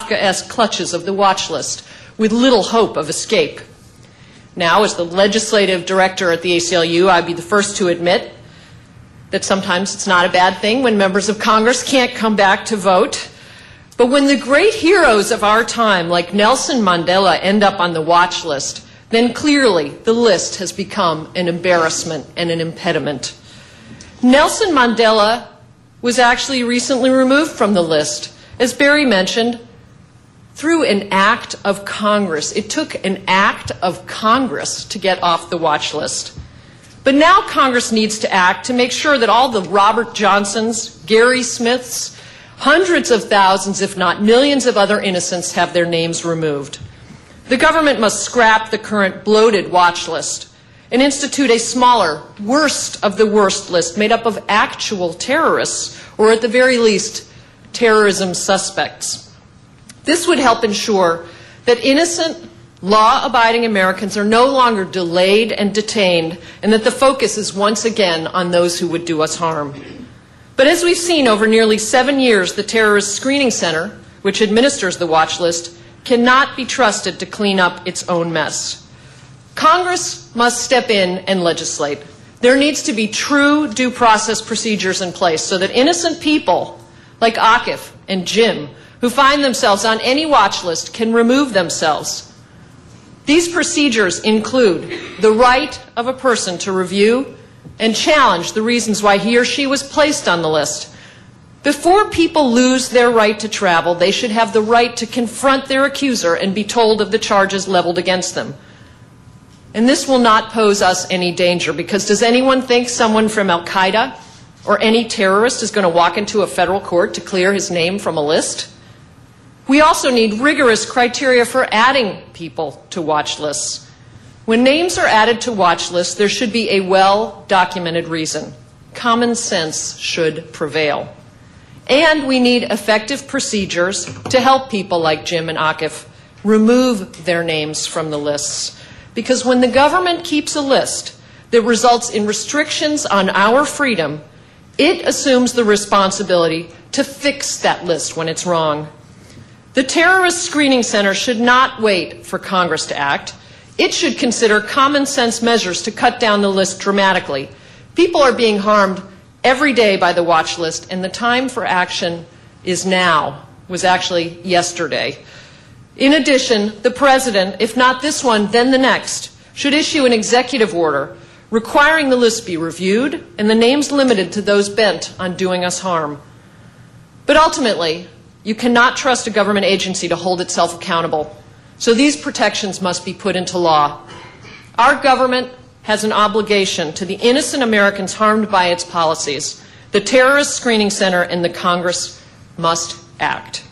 Kafkaesque clutches of the watch list with little hope of escape. Now, as the legislative director at the ACLU, I'd be the first to admit that sometimes it's not a bad thing when members of Congress can't come back to vote. But when the great heroes of our time, like Nelson Mandela, end up on the watch list, then clearly the list has become an embarrassment and an impediment. Nelson Mandela was actually recently removed from the list, as Barry mentioned, through an act of Congress. It took an act of Congress to get off the watch list. But now Congress needs to act to make sure that all the Robert Johnsons, Gary Smiths, hundreds of thousands, if not millions of other innocents have their names removed. The government must scrap the current bloated watch list and institute a smaller, worst of the worst list made up of actual terrorists, or at the very least, terrorism suspects. This would help ensure that innocent, law-abiding Americans are no longer delayed and detained, and that the focus is once again on those who would do us harm. But as we've seen over nearly 7 years, the Terrorist Screening Center, which administers the watch list, cannot be trusted to clean up its own mess. Congress must step in and legislate. There needs to be true due process procedures in place so that innocent people like Akif and Jim, who find themselves on any watch list, can remove themselves. These procedures include the right of a person to review and challenge the reasons why he or she was placed on the list. Before people lose their right to travel, they should have the right to confront their accuser and be told of the charges leveled against them. And this will not pose us any danger, because does anyone think someone from Al-Qaeda or any terrorist is going to walk into a federal court to clear his name from a list? We also need rigorous criteria for adding people to watch lists. When names are added to watch lists, there should be a well-documented reason. Common sense should prevail. And we need effective procedures to help people like Jim and Akif remove their names from the lists. Because when the government keeps a list that results in restrictions on our freedom, it assumes the responsibility to fix that list when it's wrong. The Terrorist Screening Center should not wait for Congress to act. It should consider common sense measures to cut down the list dramatically. People are being harmed every day by the watch list, and the time for action is now, was actually yesterday. In addition, the President, if not this one, then the next, should issue an executive order requiring the list be reviewed and the names limited to those bent on doing us harm. But ultimately, you cannot trust a government agency to hold itself accountable, so these protections must be put into law. Our government has an obligation to the innocent Americans harmed by its policies. The Terrorist Screening Center and the Congress must act.